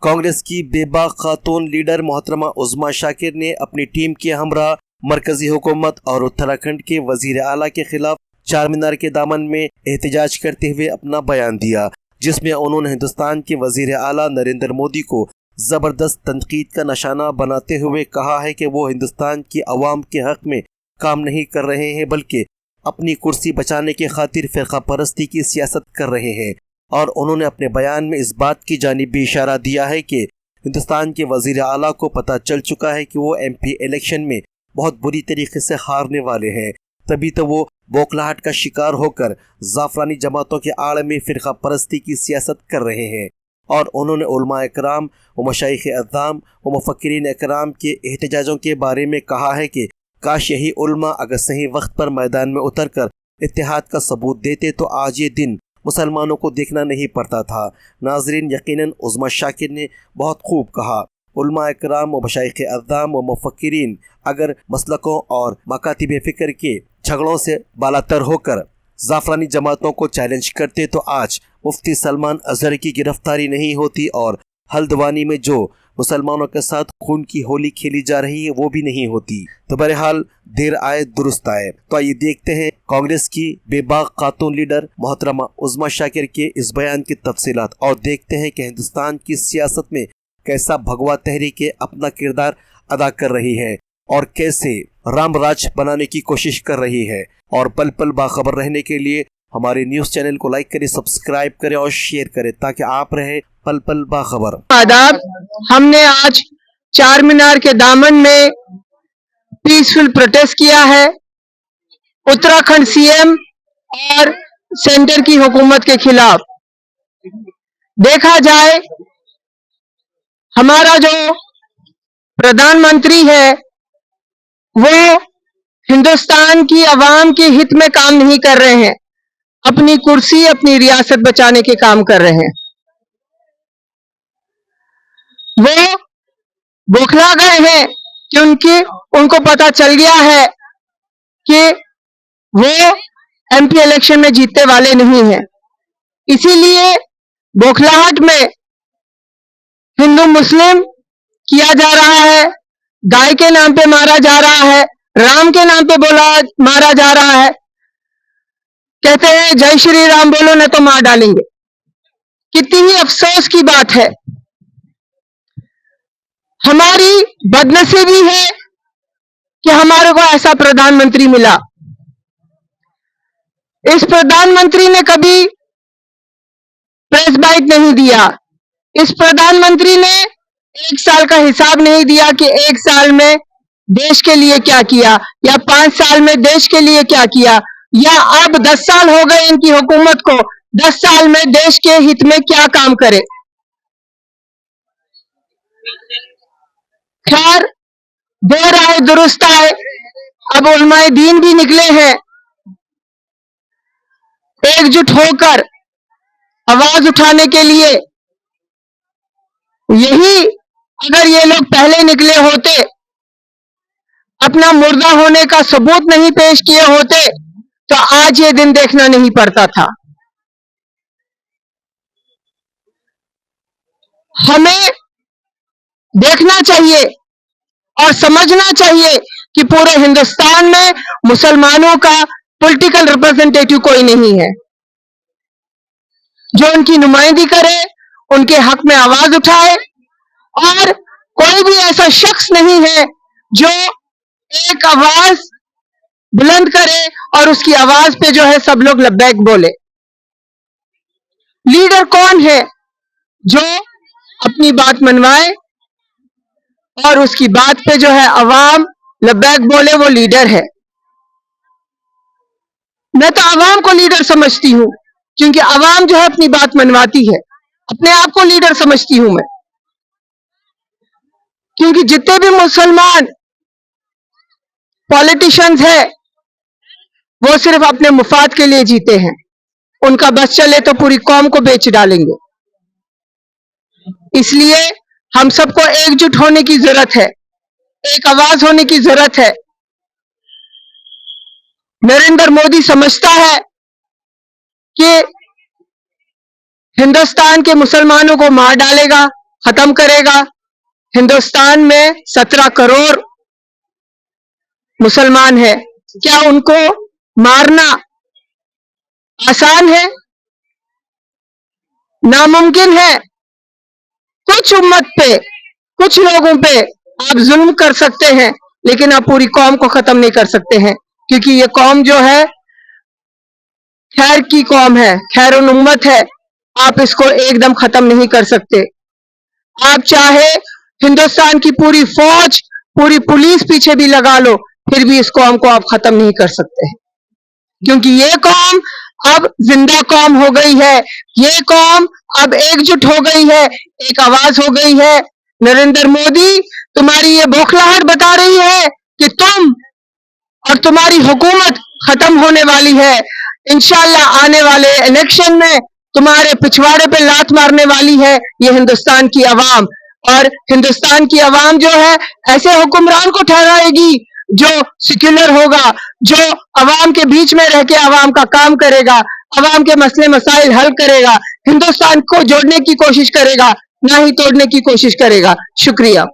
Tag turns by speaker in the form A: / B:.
A: कांग्रेस की बेबाक खातून लीडर मोहतरमा उज़्मा शाकिर ने अपनी टीम के हमरा मरकजी हुकूमत और उत्तराखंड के वजीर आला के खिलाफ चार मीनार के दामन में एहतजाज करते हुए अपना बयान दिया, जिसमें उन्होंने हिंदुस्तान के वजीर आला नरेंद्र मोदी को ज़बरदस्त तनकीद का निशाना बनाते हुए कहा है कि वो हिंदुस्तान की अवाम के हक में काम नहीं कर रहे हैं, बल्कि अपनी कुर्सी बचाने की खातिर फ़िरका परस्ती की सियासत कर रहे हैं। और उन्होंने अपने बयान में इस बात की जानिब भी इशारा दिया है कि हिंदुस्तान के वज़ीर आला को पता चल चुका है कि वो MP इलेक्शन में बहुत बुरी तरीके से हारने वाले हैं, तभी तो वो बौखलाहट का शिकार होकर ज़ाफ़रानी जमातों के आड़ में फ़िरका परस्ती की सियासत कर रहे हैं। और उन्होंने उलमा इकराम व मशाइख अज़्ज़ाम व मुफ़क्किरीन इकराम के एहतजाजों के बारे में कहा है कि काश यही उलमा अगर सही वक्त पर मैदान में उतर कर इत्तेहाद का सबूत देते तो आज ये दिन मुसलमानों को देखना नहीं पड़ता था। नाज़रीन, यकीनन उज़्मा शाकिर ने बहुत खूब कहा। उलमा इकराम व मशाइख अज़्ज़ाम व मुफ़क्किरीन अगर मसलकों और मकातिब फ़िक्र के झगड़ों से बालातर होकर ज़ाफ़रानी जमातों को चैलेंज करते तो आज मुफ्ती सलमान अज़हर की गिरफ्तारी नहीं होती और हल्द्वानी में जो मुसलमानों के साथ खून की होली खेली जा रही है वो भी नहीं होती। तो बहरहाल देर आए दुरुस्त आए। तो आइए देखते हैं कांग्रेस की बेबाक खातून लीडर मोहतरमा उज़्मा शाकिर के इस बयान की तफसीलात और देखते हैं कि हिंदुस्तान की सियासत में कैसा भगवा तहरीकें अपना किरदार अदा कर रही है और कैसे राम राज बनाने की कोशिश कर रही है। और पल पल बाखबर रहने के लिए हमारे न्यूज़ चैनल को लाइक करें, सब्सक्राइब करें और शेयर करें ताकि आप रहे पल पल बाखबर।
B: आदाब। हमने आज चार मीनार के दामन में पीसफुल प्रोटेस्ट किया है उत्तराखंड CM और सेंटर की हुकूमत के खिलाफ। देखा जाए, हमारा जो प्रधानमंत्री है वो हिंदुस्तान की आवाम के हित में काम नहीं कर रहे हैं, अपनी कुर्सी अपनी रियासत बचाने के काम कर रहे हैं। वो बौखला गए हैं क्योंकि उनको पता चल गया है कि वो MP इलेक्शन में जीतने वाले नहीं हैं। इसीलिए बौखलाहट में हिंदू मुस्लिम किया जा रहा है, गाय के नाम पे मारा जा रहा है, राम के नाम पे मारा जा रहा है। कहते हैं जय श्री राम बोलो न तो मार डालेंगे। कितनी ही अफसोस की बात है। हमारी बदनसीबी है कि हमारे को ऐसा प्रधानमंत्री मिला। इस प्रधानमंत्री ने कभी प्रेस बाइट नहीं दिया। इस प्रधानमंत्री ने एक साल का हिसाब नहीं दिया कि एक साल में देश के लिए क्या किया या 5 साल में देश के लिए क्या किया, या अब 10 साल हो गए इनकी हुकूमत को, 10 साल में देश के हित में क्या काम करे। खैर, देर आए दुरुस्त आए। अब उलमाए दीन भी निकले हैं एकजुट होकर आवाज उठाने के लिए। यही अगर ये लोग पहले निकले होते, अपना मुर्दा होने का सबूत नहीं पेश किए होते, तो आज ये दिन देखना नहीं पड़ता था। हमें देखना चाहिए और समझना चाहिए कि पूरे हिंदुस्तान में मुसलमानों का पॉलिटिकल रिप्रेजेंटेटिव कोई नहीं है जो उनकी नुमाइंदगी करे, उनके हक में आवाज उठाए। और कोई भी ऐसा शख्स नहीं है जो एक आवाज बुलंद करे और उसकी आवाज पे जो है सब लोग लब्बैक बोले। लीडर कौन है जो अपनी बात मनवाए और उसकी बात पे जो है अवाम लब्बैक बोले, वो लीडर है। मैं तो अवाम को लीडर समझती हूं क्योंकि अवाम जो है अपनी बात मनवाती है। अपने आप को लीडर समझती हूं मैं, क्योंकि जितने भी मुसलमान पॉलिटिशियंस हैं वो सिर्फ अपने मुफाद के लिए जीते हैं। उनका बस चले तो पूरी कौम को बेच डालेंगे। इसलिए हम सबको एकजुट होने की जरूरत है, एक आवाज होने की जरूरत है। नरेंद्र मोदी समझता है कि हिंदुस्तान के मुसलमानों को मार डालेगा, खत्म करेगा। हिंदुस्तान में 17 करोड़ मुसलमान है, क्या उनको मारना आसान है? नामुमकिन है। कुछ उम्मत पे, कुछ लोगों पे आप जुल्म कर सकते हैं, लेकिन आप पूरी कौम को खत्म नहीं कर सकते हैं, क्योंकि ये कौम जो है खैर की कौम है, खैर उम्मत है। आप इसको एकदम खत्म नहीं कर सकते। आप चाहे हिंदुस्तान की पूरी फौज, पूरी पुलिस पीछे भी लगा लो, फिर भी इस कौम को आप खत्म नहीं कर सकते, क्योंकि ये कौम अब जिंदा कौम हो गई है। ये कौम अब एकजुट हो गई है, एक आवाज हो गई है। नरेंद्र मोदी, तुम्हारी ये बौखलाहट बता रही है कि तुम और तुम्हारी हुकूमत खत्म होने वाली है। इंशाल्लाह आने वाले इलेक्शन में तुम्हारे पिछवाड़े पे लात मारने वाली है ये हिंदुस्तान की आवाम। और हिंदुस्तान की आवाम जो है ऐसे हुक्मरान को ठहराएगी जो सेक्युलर होगा, जो आवाम के बीच में रह के आवाम का काम करेगा, आवाम के मसले मसाइल हल करेगा, हिंदुस्तान को जोड़ने की कोशिश करेगा, ना ही तोड़ने की कोशिश करेगा। शुक्रिया।